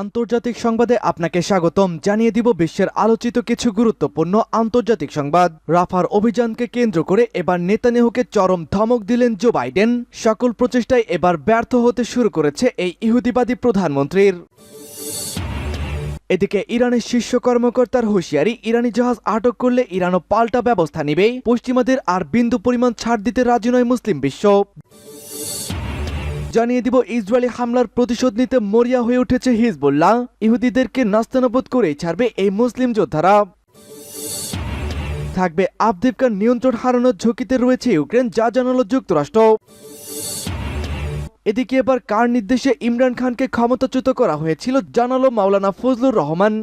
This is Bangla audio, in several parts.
আন্তর্জাতিক সংবাদে আপনাকে স্বাগতম। জানিয়ে দিব বিশ্বের আলোচিত কিছু গুরুত্বপূর্ণ আন্তর্জাতিক সংবাদ। রাফার অভিযানকে কেন্দ্র করে এবার নেতানিয়াহুকে চরম ধমক দিলেন জো বাইডেন। সকল প্রচেষ্টায় এবার ব্যর্থ হতে শুরু করেছে এই ইহুদিবাদী প্রধানমন্ত্রীর। এদিকে ইরানের শীর্ষ কর্মকর্তার হুঁশিয়ারি, ইরানি জাহাজ আটক করলে ইরানও পাল্টা ব্যবস্থা নেবে। পশ্চিমাদের আর বিন্দু পরিমাণ ছাড় দিতে রাজি নয় মুসলিম বিশ্ব। জানিয়ে দিব ইসরায়েলি হামলার প্রতিশোধ নিতে মরিয়া হয়ে উঠেছে হিজবুল্লাহ। ইহুদিদেরকে নাস্তানাবুদ করেই ছাড়বে এই মুসলিম যোদ্ধারা। থাকবে আফদিফকার নিয়ন্ত্রণ হারানোর ঝুঁকিতে রয়েছে ইউক্রেন, যা জানালো যুক্তরাষ্ট্র। এদিকে এবার কার নির্দেশে ইমরান খানকে ক্ষমতাচ্যুত করা হয়েছিল, জানালো মাওলানা ফজলুর রহমান।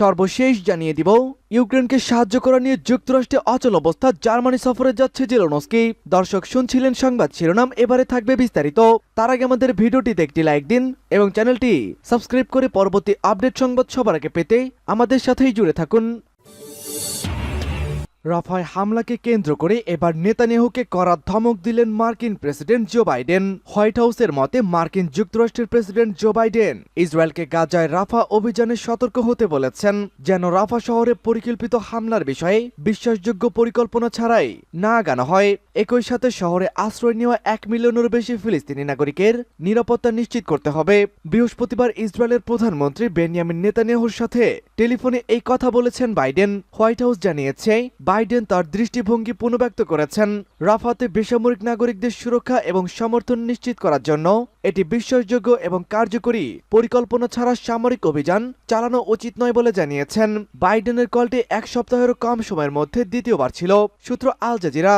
সর্বশেষ জানিয়ে দিব ইউক্রেনকে সাহায্য করা নিয়ে যুক্তরাষ্ট্রে অচল অবস্থা, জার্মানি সফরে যাচ্ছে জেলেনস্কি। দর্শক শুনছিলেন সংবাদ শিরোনাম, এবারে থাকবে বিস্তারিত। তার আগে আমাদের ভিডিওটিতে একটি লাইক দিন এবং চ্যানেলটি সাবস্ক্রাইব করে পরবর্তী আপডেট সংবাদ সবার আগে পেতে আমাদের সাথেই জুড়ে থাকুন। রাফায় হামলাকে কেন্দ্র করে এবার নেতানিয়াহুকে কড়া ধমক দিলেন মার্কিন প্রেসিডেন্ট জো বাইডেন। হোয়াইট হাউসের মতে মার্কিন যুক্তরাষ্ট্রের প্রেসিডেন্ট জো বাইডেন ইসরায়েলকে গাজায় রাফা অভিযানে সতর্ক হতে বলেছেন, যেন রাফা শহরে পরিকল্পিত হামলার বিষয়ে বিশ্বাসযোগ্য পরিকল্পনা ছাড়াই না আগানো হয়। একই সাথে শহরে আশ্রয় নেওয়া 1 মিলিয়নেরও বেশি ফিলিস্তিনি নাগরিকের নিরাপত্তা নিশ্চিত করতে হবে। বৃহস্পতিবার ইসরায়েলের প্রধানমন্ত্রী বেনিয়ামিন নেতানিয়াহুর সাথে টেলিফোনে এই কথা বলেছেন বাইডেন। হোয়াইট হাউস জানিয়েছে বাইডেন তার দৃষ্টিভঙ্গি পুনর্ব্যক্ত করেছেন। রাফাতে বেসামরিক নাগরিকদের সুরক্ষা এবং সমর্থন নিশ্চিত করার জন্য এটি বিশ্বাসযোগ্য এবং কার্যকরী পরিকল্পনা ছাড়া সামরিক অভিযান চালানো উচিত নয় বলে জানিয়েছেন। বাইডেনের কলটি 1 সপ্তাহেরও কম সময়ের মধ্যে দ্বিতীয়বার ছিল। সূত্র আল জাজিরা।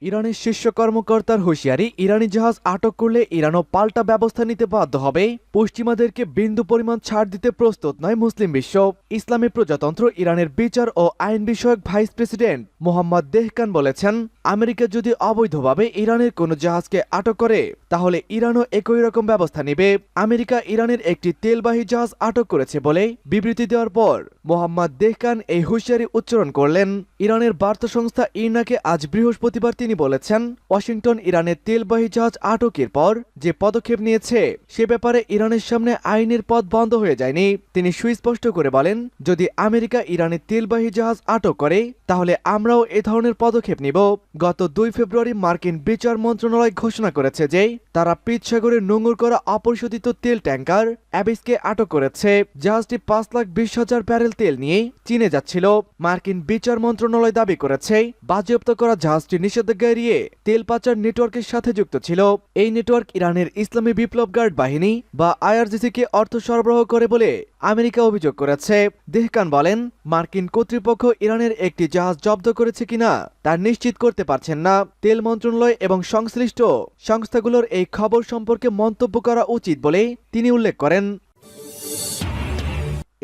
ইরানের শীর্ষ কর্মকর্তার হুঁশিয়ারি, ইরানি জাহাজ আটক করলে ইরানও পাল্টা ব্যবস্থা নিতে বাধ্য হবে। পশ্চিমাদেরকে বিন্দু পরিমাণ ছাড় দিতে প্রস্তুত নয় মুসলিম বিশ্ব। ইসলামী প্রজাতন্ত্র ইরানের বিচার ও আইন বিষয়ক ভাইস প্রেসিডেন্ট মোহাম্মদ দেহকান বলেছেন, আমেরিকা যদি অবৈধভাবে ইরানের কোনো জাহাজকে আটক করে তাহলে ইরানও একই রকম ব্যবস্থা নেবে। আমেরিকা ইরানের একটি তেলবাহী জাহাজ আটক করেছে বলে বিবৃতি দেওয়ার পর মোহাম্মদ দেহকান এই হুঁশিয়ারি উচ্চারণ করলেন। ইরানের বার্তা সংস্থা ইরনাকে আজ বৃহস্পতিবার তিনি বলেছেন, ওয়াশিংটন ইরানের তেলবাহী জাহাজ আটকের পর যে পদক্ষেপ নিয়েছে সে ব্যাপারে ইরানের সামনে আইনের পথ বন্ধ হয়ে যায়নি। তিনি সুস্পষ্ট করে বলেন, যদি আমেরিকা ইরানের তেলবাহী জাহাজ আটক করে তাহলে আমরাও এ ধরনের পদক্ষেপ নিব। গত 2 ফেব্রুয়ারি মার্কিন বিচার মন্ত্রণালয় ঘোষণা করেছে যে তারা পিট সাগরে নোঙর করা অপরিশোধিত তেল ট্যাঙ্কার অ্যাবিসকে আটক করেছে। জাহাজটি 5,20,000 ব্যারেল তেল নিয়ে চীনে যাচ্ছিল। মার্কিন বিচার মন্ত্রণালয় দাবি করেছে বাজেয়াপ্ত করা জাহাজটি নিষেধাজ্ঞা এড়িয়ে তেল পাচার নেটওয়ার্কের সাথে যুক্ত ছিল। এই নেটওয়ার্ক ইরানের ইসলামী বিপ্লব গার্ড বাহিনী বা আইআরজিসিকে অর্থ সরবরাহ করে বলে আমেরিকা অভিযোগ করেছে। দেহকান বলেন, মার্কিন কর্তৃপক্ষ ইরানের একটি জাহাজ জব্দ করেছে কিনা তা নিশ্চিত করতে পারছেন না। তেল মন্ত্রণালয় এবং সংশ্লিষ্ট সংস্থাগুলোর এই খবর সম্পর্কে মন্তব্য করা উচিত বলে তিনি উল্লেখ করেন।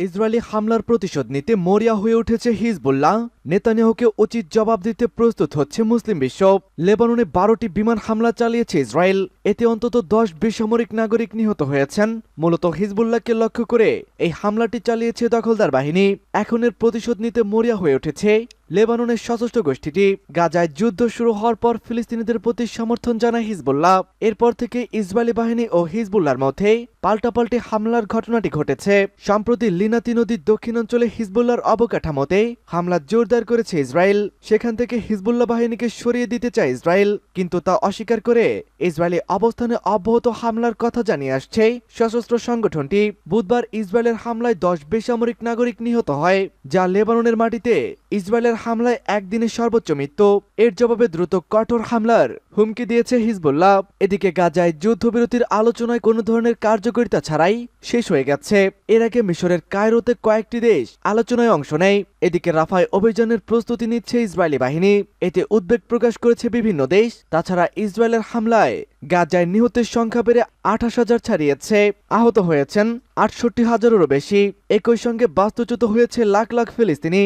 ইসরায়েলি হামলার প্রতিশোধ নিতে মরিয়া হয়ে উঠেছে হিজবুল্লাহ। নেতানিয়াহুকে উচিত জবাব দিতে প্রস্তুত হচ্ছে মুসলিম বিশ্ব। লেবাননে 12টি বিমান হামলা চালিয়েছে ইসরায়েল। এতে অন্তত 10 বেসামরিক নাগরিক নিহত হয়েছেন। মূলত হিজবুল্লাহকে লক্ষ্য করে এই হামলাটি চালিয়েছে দখলদার বাহিনী। এখন এর প্রতিশোধ নিতে মরিয়া হয়ে উঠেছে লেবাননের সশস্ত্র গোষ্ঠীটি। গাজায় যুদ্ধ শুরু হওয়ার পর ফিলিস্তিনিদের প্রতি সমর্থন জানায় হিজবুল্লাহ। এরপর থেকে ইসরায়েলি বাহিনী ও হিজবুল্লাহর মধ্যে পাল্টাপাল্টি হামলার ঘটনাটি ঘটেছে। সম্প্রতি লিনাতি নদীর দক্ষিণাঞ্চলে হিজবুল্লাহর অবকাঠামোতে হামলা জোরদার করেছে ইসরায়েল। সেখান থেকে হিজবুল্লাহ বাহিনীকে সরিয়ে দিতে চায় ইসরায়েল, কিন্তু তা অস্বীকার করে ইসরায়েলি অবস্থানে অব্যাহত হামলার কথা জানিয়ে আসছে সশস্ত্র সংগঠনটি। বুধবার ইসরায়েলের হামলায় 10 বেসামরিক নাগরিক নিহত হয়, যা লেবাননের মাটিতে ইসরায়েলের হামলায় একদিনে সর্বোচ্চ মৃত্যু। এর জবাবে দ্রুত কঠোর হামলার হুমকি দিয়েছে হিজবুল্লাহ। এদিকে গাজায় যুদ্ধবিরতির আলোচনায় কোনো ধরনের কার্যকারিতা ছাড়াই শেষ হয়ে গেছে। এর আগে মিশরের কায়রোতে কয়েকটি দেশ আলোচনায় অংশ নেয়। এদিকে রাফায় অভিযানের প্রস্তুতি নিচ্ছে ইসরায়েলি বাহিনী। এতে উদ্বেগ প্রকাশ করেছে বিভিন্ন দেশ। তাছাড়া ইসরায়েলের হামলায় গাজায় নিহতের সংখ্যা বেড়ে 28,000 ছাড়িয়েছে। আহত হয়েছেন 68,000-এরও বেশি। একই সঙ্গে বাস্তুচ্যুত হয়েছে লাখ লাখ ফিলিস্তিনি।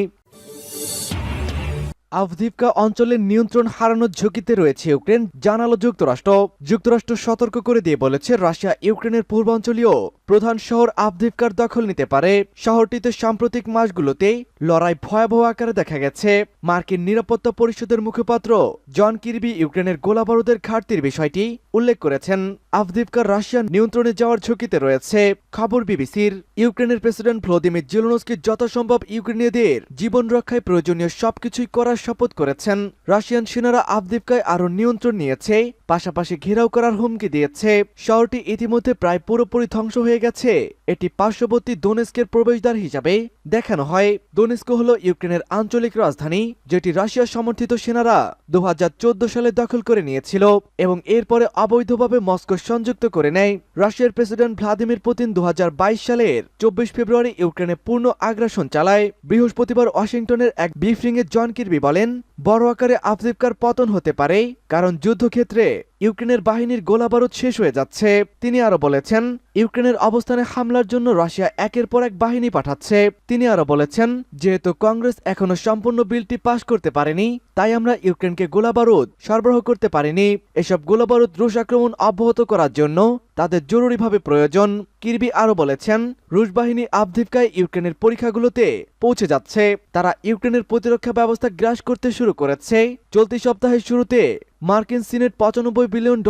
আভদিভকা অঞ্চলের নিয়ন্ত্রণ হারানোর ঝুঁকিতে রয়েছে ইউক্রেন, জানালো যুক্তরাষ্ট্র। যুক্তরাষ্ট্র সতর্ক করে দিয়ে বলেছে, রাশিয়া ইউক্রেনের পূর্বাঞ্চলীয় প্রধান শহর আভদিভকার দখল নিতে পারে। শহরটিতে সাম্প্রতিক মাসগুলোতে লড়াই ভয়াবহ আকারে দেখা গেছে। মার্কিন নিরাপত্তা পরিষদের মুখপাত্র জন কির্বি ইউক্রেনের গোলাবারুদের ঘাটতির বিষয়টি উল্লেখ করেছেন। আভদিভকা রাশিয়ার নিয়ন্ত্রণে যাওয়ার ঝুঁকিতে রয়েছে। খবর বিবিসির। ইউক্রেনের প্রেসিডেন্ট ভ্লাদিমির জেলেনস্কি যথাসম্ভব ইউক্রেনীয়দের জীবন রক্ষায় প্রয়োজনীয় সবকিছুই করার শপথ করেছেন। রাশিয়ান সেনারা আভদিভকায় আরও নিয়ন্ত্রণ নিয়েছে, পাশাপাশি ঘেরাও করার হুমকি দিয়েছে। শহরটি ইতিমধ্যে প্রায় পুরোপুরি ধ্বংস হয়ে গেছে। এটি পার্শ্ববর্তী দোনেস্কের প্রবেশদ্বার হিসাবে দেখানো হয়। দোনেস্ক হল ইউক্রেনের আঞ্চলিক রাজধানী, যেটি রাশিয়া সমর্থিত সেনারা 2014 সালে দখল করে নিয়েছিল এবং এরপরে অবৈধভাবে মস্কো সংযুক্ত করে নেয়। রাশিয়ার প্রেসিডেন্ট ভ্লাদিমির পুতিন 2022 সালের 24 ফেব্রুয়ারি ইউক্রেনে পূর্ণ আগ্রাসন চালায়। বৃহস্পতিবার ওয়াশিংটনের এক ব্রিফিংয়ে জন কির্বি বলেন, বড় আকারে আভদিভকার পতন হতে পারে, কারণ যুদ্ধক্ষেত্রে ইউক্রেনের বাহিনীর গোলাবারুদ শেষ হয়ে যাচ্ছে। তিনি আরো বলেছেন, ইউক্রেনের অবস্থানে হামলার জন্য রাশিয়া একের পর এক বাহিনী পাঠাচ্ছে। তিনি আরো বলেছেন, যেহেতু কংগ্রেস এখনো সম্পূর্ণ বিলটি পাশ করতে পারেনি, তাই আমরা ইউক্রেনকে গোলাবারুদ সরবরাহ করতে পারিনি। এসব গোলাবারুদ রুশ আক্রমণ অব্যাহত করার জন্য তাদের জরুরিভাবে প্রয়োজন। কির্বি আরো বলেছেন, রুশ বাহিনী আভদিভকায় ইউক্রেনের পরীক্ষাগুলোতে পৌঁছে যাচ্ছে। তারা ইউক্রেনের প্রতিরক্ষা ব্যবস্থা গ্রাস করতে শুরু করেছে। চলতি সপ্তাহের শুরুতে মার্কিন সিনেট $95 বিলিয়ন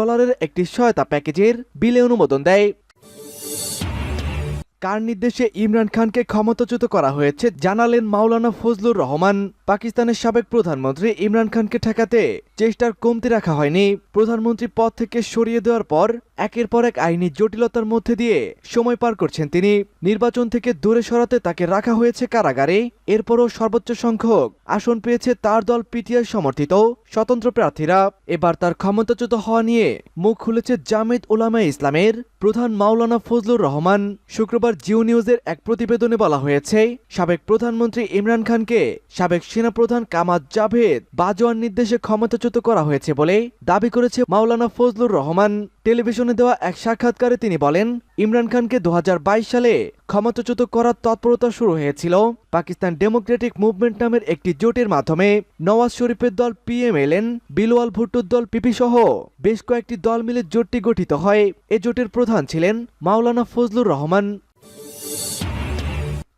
একটি সহায়তা প্যাকেজের বিলে অনুমোদন দেয়। কার নির্দেশে ইমরান খানকে ক্ষমতাচ্যুত করা হয়েছে জানালেন মাওলানা ফজলুর রহমান। পাকিস্তানের সাবেক প্রধানমন্ত্রী ইমরান খানকে ঠেকাতে চেষ্টার কমতি রাখা হয়নি। প্রধানমন্ত্রী পদ থেকে সরিয়ে দেওয়ার পর একের পর এক আইনি জটিলতার মধ্যে দিয়ে সময় পার করছেন তিনি। নির্বাচন থেকে দূরে সরাতে তাকে রাখা হয়েছে কারাগারে। এরপরও সর্বোচ্চ সংখ্যক আসন পেয়েছে তার দল পিটিআই সমর্থিত স্বতন্ত্র প্রার্থীরা। এবার তার ক্ষমতাচ্যুত হওয়া নিয়ে মুখ খুলেছে জামায়াত উলামায়ে ইসলামের প্রধান মাওলানা ফজলুর রহমান। শুক্রবার জিও নিউজের এক প্রতিবেদনে বলা হয়েছে, সাবেক প্রধানমন্ত্রী ইমরান খানকে সাবেক সেনাপ্রধান কামাল জাভেদ বাজওয়ার নির্দেশে ক্ষমতাচ্যুত করা হয়েছে বলে দাবি করেছে মাওলানা ফজলুর রহমান। টেলিভিশনে দেওয়া এক সাক্ষাৎকারে তিনি বলেন, ইমরান খানকে 2022 সালে ক্ষমতাচ্যুত করার তৎপরতা শুরু হয়েছিল পাকিস্তান ডেমোক্রেটিক মুভমেন্ট নামের একটি জোটের মাধ্যমে। নওয়াজ শরীফের দল পিএমএলএন, বিলওয়াল ভুট্টোর দল পিপি সহ বেশ কয়েকটি দল মিলে জোটটি গঠিত হয়। এ জোটের প্রধান ছিলেন মাওলানা ফজলুর রহমান।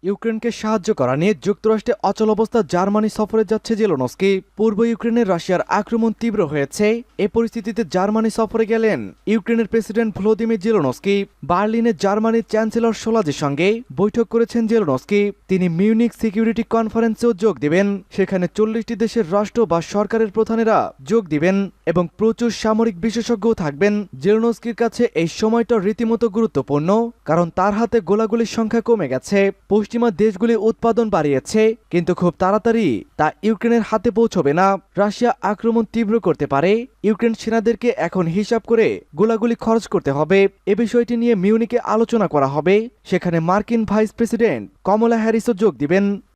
ইউক্রেনকে সাহায্য করা নিয়ে যুক্তরাষ্ট্রে অচল অবস্থা জার্মানি সফরে যাচ্ছে জেলেনস্কি। পূর্ব ইউক্রেনে রাশিয়ার আক্রমণ তীব্র হয়েছে। এ পরিস্থিতিতে জার্মানি সফরে গেলেন ইউক্রেনের প্রেসিডেন্ট ভ্লাদিমির জেলেনস্কি। বার্লিনে জার্মানির চ্যান্সেলর শোলাজের সঙ্গে বৈঠক করেছেন জেলেনস্কি। তিনি মিউনিক সিকিউরিটি কনফারেন্সেও যোগ দিবেন। সেখানে 40টি দেশের রাষ্ট্র বা সরকারের প্রধানেরা যোগ দিবেন এবং প্রচুর সামরিক বিশেষজ্ঞও থাকবেন। জেলেনস্কির কাছে এই সময়টা রীতিমতো গুরুত্বপূর্ণ, কারণ তার হাতে গোলাগুলির সংখ্যা কমে গেছে। পশ্চিমা দেশগুলি উৎপাদন বাড়িয়েছে, কিন্তু খুব তাড়াতাড়ি তা ইউক্রেনের হাতে পৌঁছবে না। রাশিয়া আক্রমণ তীব্র করতে পারে। ইউক্রেন সেনাদেরকে এখন হিসাব করে গোলাগুলি খরচ করতে হবে। এ বিষয়টি নিয়ে মিউনিকে আলোচনা করা হবে। সেখানে মার্কিন ভাইস প্রেসিডেন্ট কমলা হ্যারিসও যোগ দিবেন।